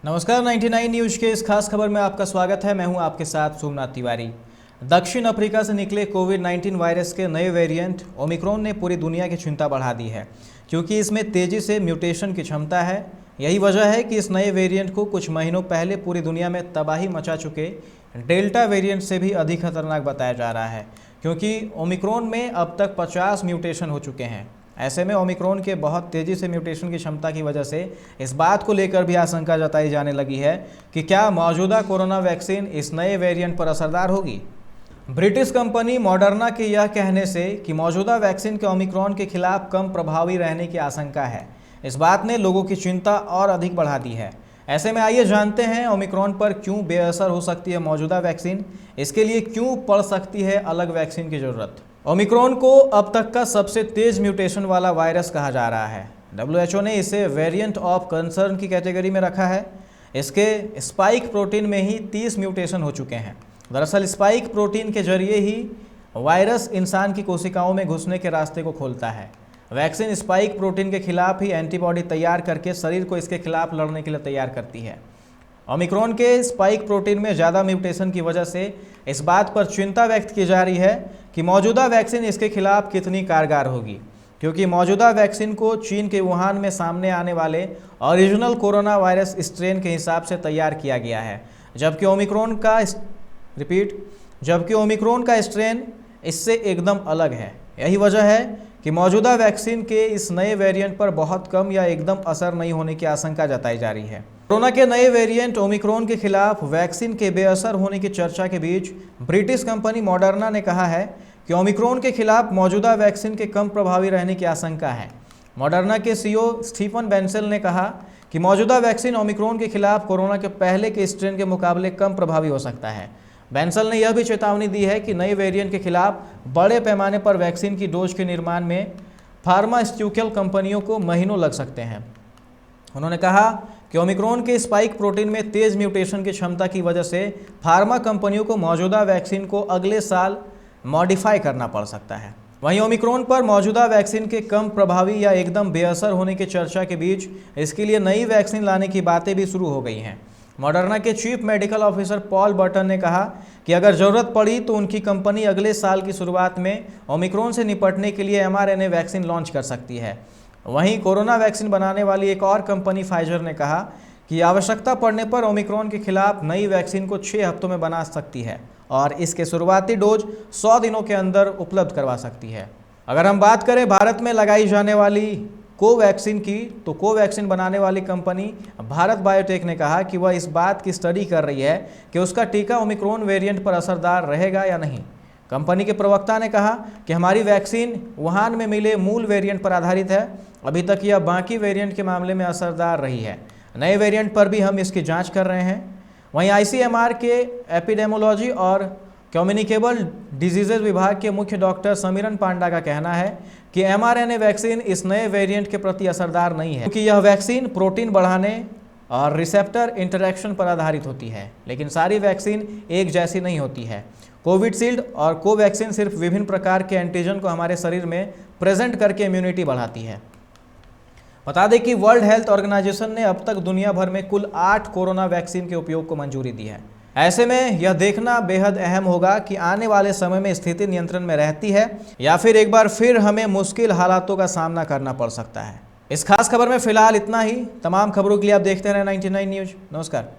नमस्कार, 99 न्यूज के इस खास खबर में आपका स्वागत है। मैं हूं आपके साथ सोमनाथ तिवारी। दक्षिण अफ्रीका से निकले कोविड-19 वायरस के नए वेरिएंट ओमिक्रॉन ने पूरी दुनिया की चिंता बढ़ा दी है, क्योंकि इसमें तेजी से म्यूटेशन की क्षमता है। यही वजह है कि इस नए वेरिएंट को कुछ महीनों पहले पूरी दुनिया में तबाही मचा चुके डेल्टा वेरिएंट से भी अधिक खतरनाक बताया जा रहा है, क्योंकि ओमिक्रॉन में अब तक 50 म्यूटेशन हो चुके हैं। ऐसे में ओमिक्रॉन के बहुत तेज़ी से म्यूटेशन की क्षमता की वजह से इस बात को लेकर भी आशंका जताई जाने लगी है कि क्या मौजूदा कोरोना वैक्सीन इस नए वेरिएंट पर असरदार होगी। ब्रिटिश कंपनी मॉडर्ना के यह कहने से कि मौजूदा वैक्सीन के ओमिक्रॉन के खिलाफ कम प्रभावी रहने की आशंका है, इस बात ने लोगों की चिंता और अधिक बढ़ा दी है। ऐसे में आइए जानते हैं ओमिक्रॉन पर क्यों बेअसर हो सकती है मौजूदा वैक्सीन, इसके लिए क्यों पड़ सकती है अलग वैक्सीन की ज़रूरत। ओमिक्रॉन को अब तक का सबसे तेज म्यूटेशन वाला वायरस कहा जा रहा है। WHO ने इसे वेरिएंट ऑफ कंसर्न की कैटेगरी में रखा है। इसके स्पाइक प्रोटीन में ही 30 म्यूटेशन हो चुके हैं। दरअसल स्पाइक प्रोटीन के जरिए ही वायरस इंसान की कोशिकाओं में घुसने के रास्ते को खोलता है। वैक्सीन स्पाइक प्रोटीन के खिलाफ ही एंटीबॉडी तैयार करके शरीर को इसके खिलाफ लड़ने के लिए तैयार करती है। ओमिक्रॉन के स्पाइक प्रोटीन में ज़्यादा म्यूटेशन की वजह से इस बात पर चिंता व्यक्त की जा रही है कि मौजूदा वैक्सीन इसके खिलाफ कितनी कारगर होगी, क्योंकि मौजूदा वैक्सीन को चीन के वुहान में सामने आने वाले ओरिजिनल कोरोना वायरस स्ट्रेन के हिसाब से तैयार किया गया है, जबकि ओमिक्रॉन का स्ट्रेन इससे एकदम अलग है। यही वजह है कि मौजूदा वैक्सीन के इस नए वेरिएंट पर बहुत कम या एकदम असर नहीं होने की आशंका जताई जा रही है। कोरोना के नए वेरिएंट ओमिक्रॉन के खिलाफ वैक्सीन के बेअसर होने की चर्चा के बीच ब्रिटिश कंपनी मॉडर्ना ने कहा है कि ओमिक्रॉन के खिलाफ मौजूदा वैक्सीन के कम प्रभावी रहने की आशंका है। मॉडर्ना के CEO स्टीफन बेंसेल ने कहा कि मौजूदा वैक्सीन ओमिक्रॉन के खिलाफ कोरोना के पहले के स्ट्रेन के मुकाबले कम प्रभावी हो सकता है। बेंसल ने यह भी चेतावनी दी है कि नई वेरिएंट के खिलाफ बड़े पैमाने पर वैक्सीन की डोज के निर्माण में फार्मास्यूटिकल कंपनियों को महीनों लग सकते हैं। उन्होंने कहा कि ओमिक्रॉन के स्पाइक प्रोटीन में तेज म्यूटेशन की क्षमता की वजह से फार्मा कंपनियों को मौजूदा वैक्सीन को अगले साल मॉडिफाई करना पड़ सकता है। वहीं ओमिक्रॉन पर मौजूदा वैक्सीन के कम प्रभावी या एकदम बेअसर होने की चर्चा के बीच इसके लिए नई वैक्सीन लाने की बातें भी शुरू हो गई हैं। मॉडर्ना के chief medical officer Paul Burton ने कहा कि अगर ज़रूरत पड़ी तो उनकी कंपनी अगले साल की शुरुआत में ओमिक्रॉन से निपटने के लिए mRNA वैक्सीन लॉन्च कर सकती है। वहीं कोरोना वैक्सीन बनाने वाली एक और कंपनी फाइजर ने कहा कि आवश्यकता पड़ने पर ओमिक्रॉन के खिलाफ नई वैक्सीन को 6 हफ्तों में बना सकती है और इसके शुरुआती डोज 100 दिनों के अंदर उपलब्ध करवा सकती है। अगर हम बात करें भारत में लगाई जाने वाली कोवैक्सीन की, तो कोवैक्सीन बनाने वाली कंपनी भारत बायोटेक ने कहा कि वह इस बात की स्टडी कर रही है कि उसका टीका ओमिक्रॉन वेरिएंट पर असरदार रहेगा या नहीं। कंपनी के प्रवक्ता ने कहा कि हमारी वैक्सीन वुहान में मिले मूल वेरिएंट पर आधारित है। अभी तक यह बाकी वेरिएंट के मामले में असरदार रही है। नए वेरिएंट पर भी हम इसकी जांच कर रहे हैं। वहीं ICMR के एपिडेमोलॉजी और कम्युनिकेबल डिजीजेज विभाग के मुख्य डॉक्टर समीरन पांडा का कहना है कि mRNA वैक्सीन इस नए वेरिएंट के प्रति असरदार नहीं है, क्योंकि यह वैक्सीन प्रोटीन बढ़ाने और रिसेप्टर इंटरैक्शन पर आधारित होती है। लेकिन सारी वैक्सीन एक जैसी नहीं होती है। कोविशील्ड और कोवैक्सीन सिर्फ विभिन्न प्रकार के एंटीजन को हमारे शरीर में प्रेजेंट करके इम्यूनिटी बढ़ाती है। बता दें कि वर्ल्ड हेल्थ ऑर्गेनाइजेशन ने अब तक दुनिया भर में कुल 8 कोरोना वैक्सीन के उपयोग को मंजूरी दी है। ऐसे में यह देखना बेहद अहम होगा कि आने वाले समय में स्थिति नियंत्रण में रहती है या फिर एक बार फिर हमें मुश्किल हालातों का सामना करना पड़ सकता है। इस खास खबर में फिलहाल इतना ही। तमाम खबरों के लिए आप देखते रहें 99 न्यूज। नमस्कार।